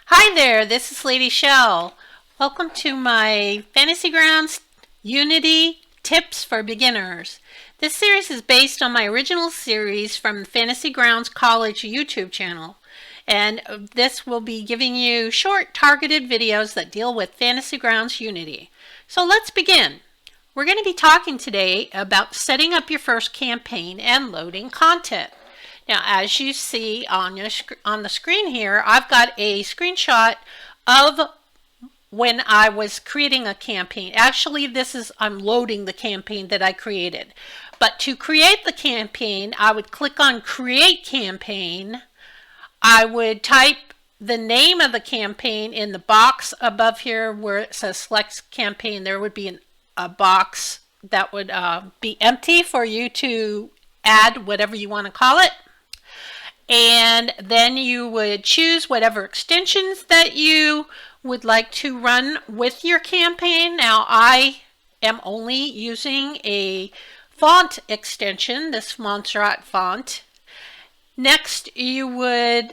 Hi there, this is Lady Shell. Welcome to my Fantasy Grounds Unity Tips for Beginners. This series is based on my original series from the Fantasy Grounds College YouTube channel. And this will be giving you short targeted videos that deal with Fantasy Grounds Unity. So let's begin. We're going to be talking today about setting up your first campaign and loading content. Now, as you see on the screen here, I've got a screenshot of when I was creating a campaign. Actually, I'm loading the campaign that I created. But to create the campaign, I would click on Create Campaign. I would type the name of the campaign in the box above here where it says Select Campaign. There would be a box that would be empty for you to add whatever you want to call it. And then you would choose whatever extensions that you would like to run with your campaign. Now, I am only using a font extension, this Montserrat font. Next, you would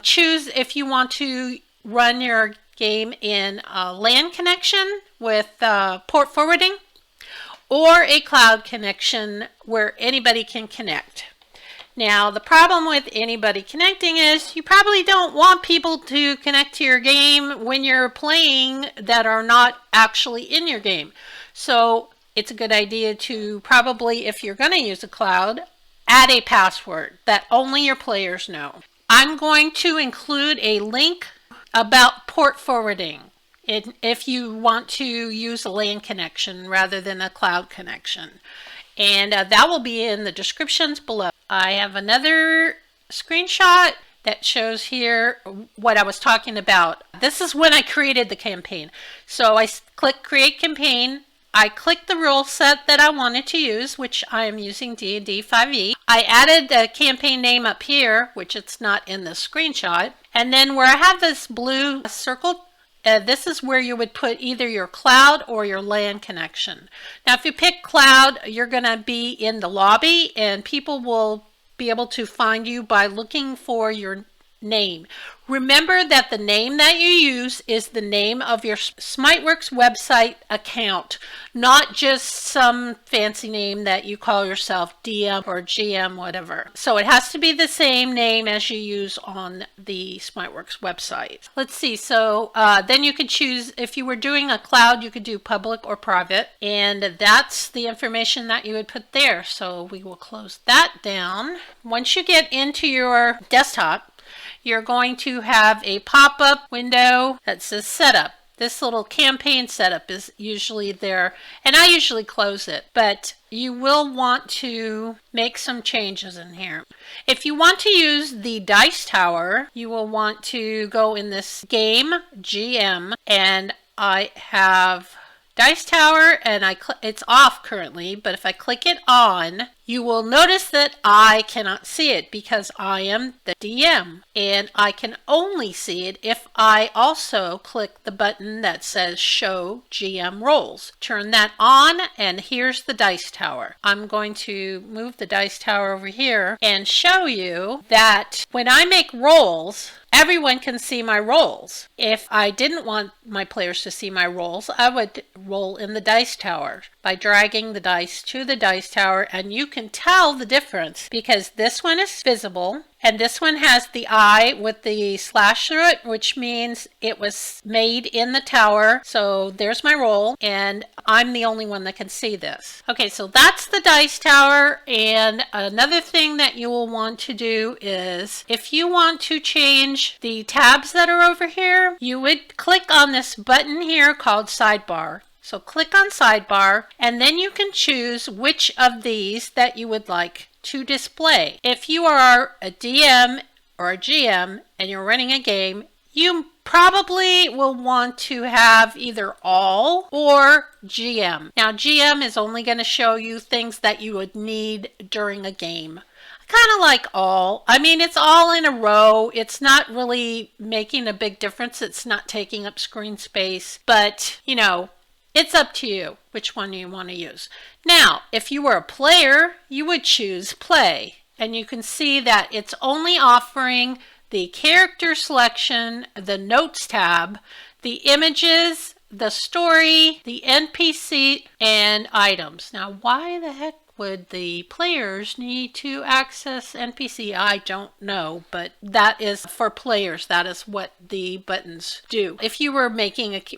choose if you want to run your game in a LAN connection with port forwarding or a cloud connection where anybody can connect. Now, the problem with anybody connecting is you probably don't want people to connect to your game when you're playing that are not actually in your game. So it's a good idea to probably, if you're going to use a cloud, add a password that only your players know. I'm going to include a link about port forwarding if you want to use a LAN connection rather than a cloud connection. And that will be in the descriptions below. I have another screenshot that shows here what I was talking about. This is when I created the campaign. So I click Create Campaign. I click the rule set that I wanted to use, which I am using D&D 5e. I added the campaign name up here, which it's not in the screenshot. And then where I have this blue circle, this is where you would put either your cloud or your LAN connection. Now, if you pick cloud, you're going to be in the lobby and people will be able to find you by looking for your name. Remember that the name that you use is the name of your SmiteWorks website account, not just some fancy name that you call yourself DM or GM, whatever. So it has to be the same name as you use on the SmiteWorks website. Let's see, so then you could choose, if you were doing a cloud, you could do public or private, and that's the information that you would put there. So we will close that down. Once you get into your desktop, you're going to have a pop-up window that says Setup. This little campaign setup is usually there, and I usually close it, but you will want to make some changes in here. If you want to use the dice tower, you will want to go in this Game GM, and I have Dice Tower, and it's off currently, but if I click it on, you will notice that I cannot see it because I am the DM, and I can only see it if I also click the button that says Show GM Roles. Turn that on, and here's the Dice Tower. I'm going to move the Dice Tower over here and show you that when I make rolls, everyone can see my rolls. If I didn't want my players to see my rolls, I would roll in the Dice Tower by dragging the dice to the Dice Tower, and you can tell the difference because this one is visible and this one has the eye with the slash through it, which means it was made in the tower. So there's my roll, and I'm the only one that can see this. Okay, so that's the Dice Tower. And another thing that you will want to do is if you want to change the tabs that are over here, you would click on this button here called Sidebar. So click on Sidebar, and then you can choose which of these that you would like to display. If you are a DM or a GM and you're running a game, you probably will want to have either all or GM. Now, GM is only going to show you things that you would need during a game. I kind of like all. I mean, it's all in a row. It's not really making a big difference. It's not taking up screen space, but you know, it's up to you which one you want to use. Now, if you were a player, you would choose play, and you can see that it's only offering the character selection, the notes tab, the images, the story, the NPC, and items. Now, why the heck would the players need to access NPC? I don't know, but that is for players. That is what the buttons do. If you were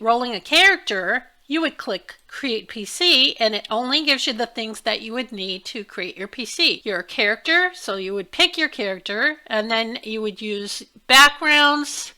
rolling a character, you would click Create PC, and it only gives you the things that you would need to create your PC. Your character, so you would pick your character, and then you would use backgrounds,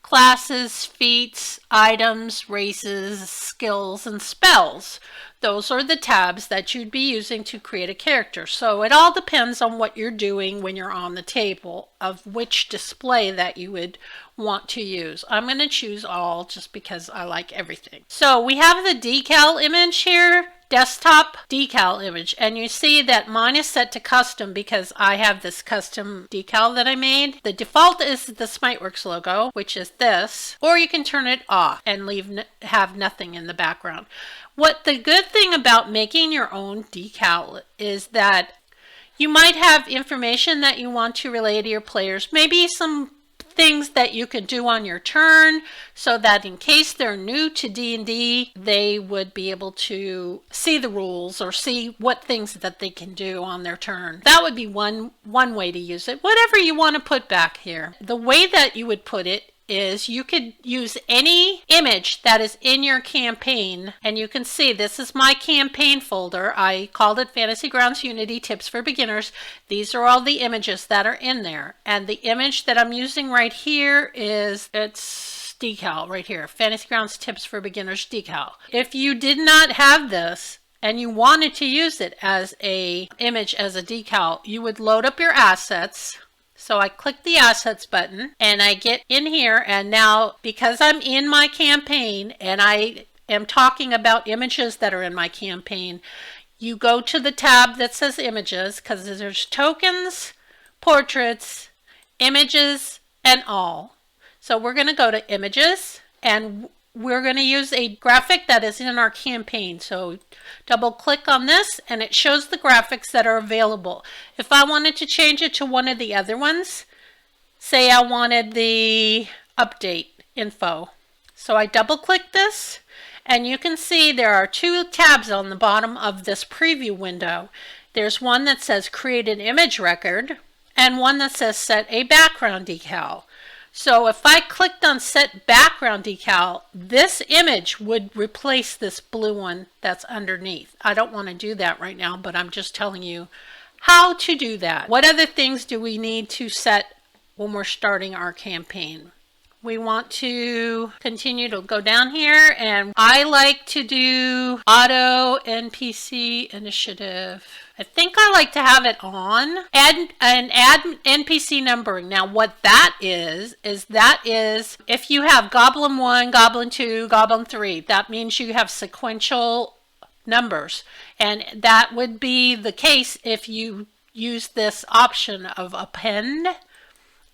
classes, feats, items, races, skills, and spells. Those are the tabs that you'd be using to create a character. So it all depends on what you're doing when you're on the table of which display that you would want to use. I'm going to choose all just because I like everything. So we have the decal image here, desktop decal image, and you see that mine is set to custom because I have this custom decal that I made. The default is the Smiteworks logo, which is this, or you can turn it off and have nothing in the background. What the good thing about making your own decal is that you might have information that you want to relay to your players, maybe some things that you can do on your turn so that in case they're new to D&D, they would be able to see the rules or see what things that they can do on their turn. That would be one way to use it. Whatever you want to put back here. The way that you would put it is you could use any image that is in your campaign, and you can see this is my campaign folder. I called it Fantasy Grounds Unity Tips for Beginners. These are all the images that are in there, and the image that I'm using right here it's decal right here, Fantasy Grounds Tips for Beginners decal. If you did not have this and you wanted to use it as a image as a decal, you would load up your assets. So I click the assets button and I get in here, and now because I'm in my campaign and I am talking about images that are in my campaign, you go to the tab that says images because there's tokens, portraits, images, and all. So we're going to go to images, and we're going to use a graphic that is in our campaign. So double click on this and it shows the graphics that are available. If I wanted to change it to one of the other ones, say I wanted the update info. So I double click this, and you can see there are two tabs on the bottom of this preview window. There's one that says create an image record and one that says set a background decal. So if I clicked on set background decal, this image would replace this blue one that's underneath. I don't want to do that right now, but I'm just telling you how to do that. What other things do we need to set when we're starting our campaign? We want to continue to go down here, and I like to do auto NPC initiative. I think I like to have it on. Add NPC numbering. Now what that is if you have Goblin 1, Goblin 2, Goblin 3, that means you have sequential numbers. And that would be the case if you use this option of append.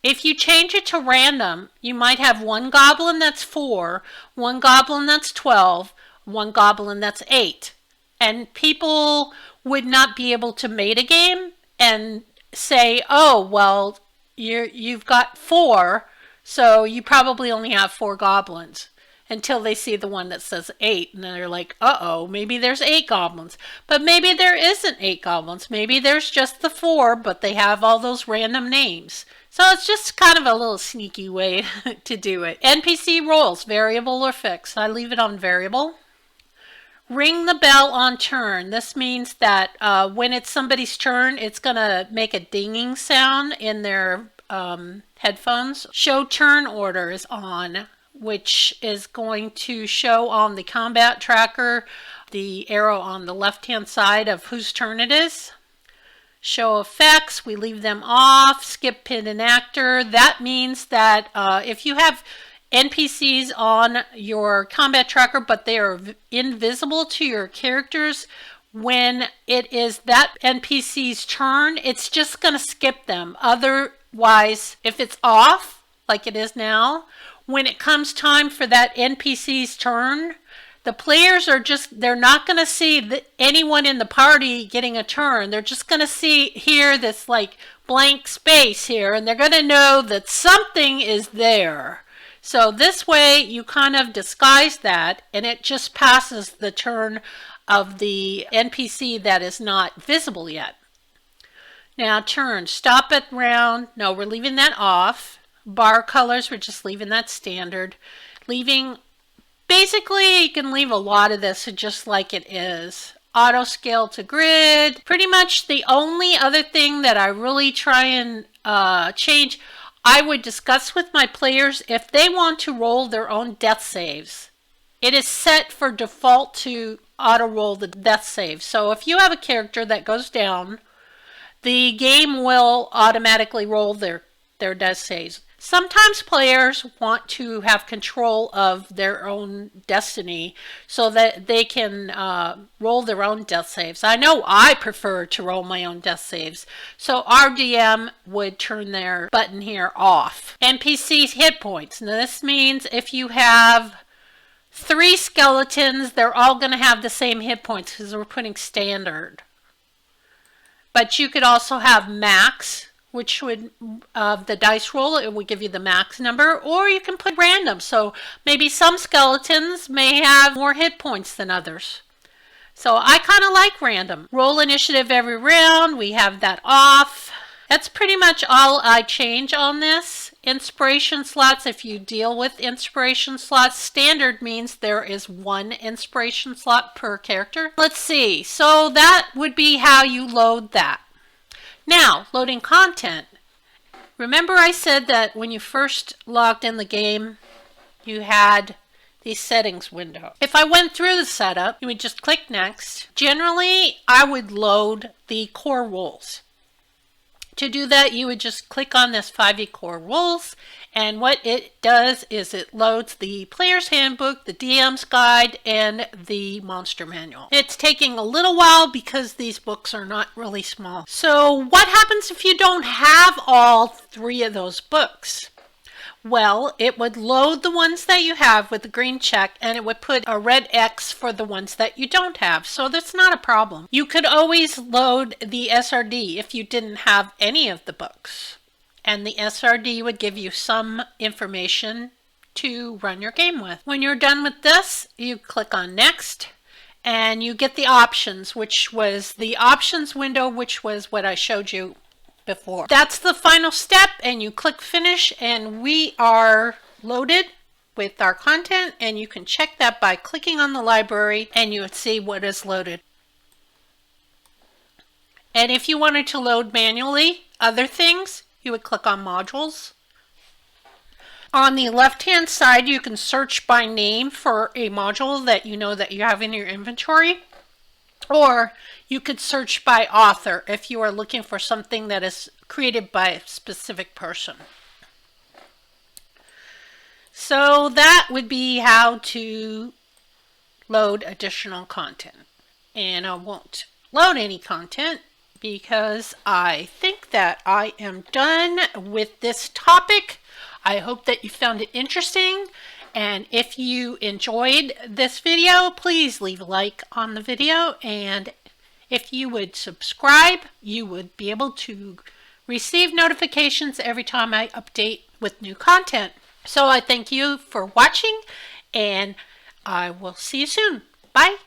If you change it to random, you might have one goblin that's 4, one goblin that's 12, one goblin that's 8. And people would not be able to metagame and say, oh, well, you've got 4, so you probably only have 4 goblins, until they see the one that says 8, and then they're like, uh-oh, maybe there's 8 goblins. But maybe there isn't 8 goblins. Maybe there's just the 4, but they have all those random names. So it's just kind of a little sneaky way to do it. NPC roles, variable or fixed. I leave it on variable. Ring the bell on turn. This means that when it's somebody's turn, it's going to make a dinging sound in their headphones. Show turn order is on, which is going to show on the combat tracker the arrow on the left-hand side of whose turn it is. Show effects, we leave them off. Skip pin and actor. That means that if you have NPCs on your combat tracker, but they are invisible to your characters, when it is that NPC's turn, it's just going to skip them. Otherwise, if it's off, like it is now, when it comes time for that NPC's turn, the players are they're not going to see anyone in the party getting a turn. They're just going to hear this like blank space here, and they're going to know that something is there. So this way you kind of disguise that, and it just passes the turn of the NPC that is not visible yet. Now turn, stop at round. No, we're leaving that off. Bar colors, we're just leaving that standard. Basically you can leave a lot of this just like it is. Auto scale to grid. Pretty much the only other thing that I really try and change, I would discuss with my players if they want to roll their own death saves. It is set for default to auto roll the death save. So if you have a character that goes down, the game will automatically roll their death saves. Sometimes players want to have control of their own destiny so that they can roll their own death saves. I know I prefer to roll my own death saves, so our DM would turn their button here off. NPCs hit points. Now this means if you have 3 skeletons, they're all going to have the same hit points because we're putting standard. But you could also have max, which would, the dice roll, it would give you the max number, or you can put random. So maybe some skeletons may have more hit points than others. So I kind of like random. Roll initiative every round, we have that off. That's pretty much all I change on this. Inspiration slots, if you deal with inspiration slots, standard means there is 1 inspiration slot per character. Let's see, so that would be how you load that. Now, loading content. Remember I said that when you first logged in the game, you had the settings window. If I went through the setup, you would just click next. Generally, I would load the core rules. To do that, you would just click on this 5e core rules, and what it does is it loads the player's handbook, the DM's guide, and the monster manual. It's taking a little while because these books are not really small. So what happens if you don't have all 3 of those books? Well, it would load the ones that you have with the green check, and it would put a red X for the ones that you don't have. So that's not a problem. You could always load the SRD if you didn't have any of the books. And the SRD would give you some information to run your game with. When you're done with this, you click on next, and you get the options, which was the options window, which was what I showed you before. That's the final step, and you click finish, and we are loaded with our content, and you can check that by clicking on the library and you would see what is loaded. And if you wanted to load manually other things, you would click on modules. On the left hand side, you can search by name for a module that you know that you have in your inventory, or you could search by author if you are looking for something that is created by a specific person. So that would be how to load additional content. And I won't load any content because I think that I am done with this topic. I hope that you found it interesting. And if you enjoyed this video, please leave a like on the video, and if you would subscribe, you would be able to receive notifications every time I update with new content. So I thank you for watching, and I will see you soon. Bye.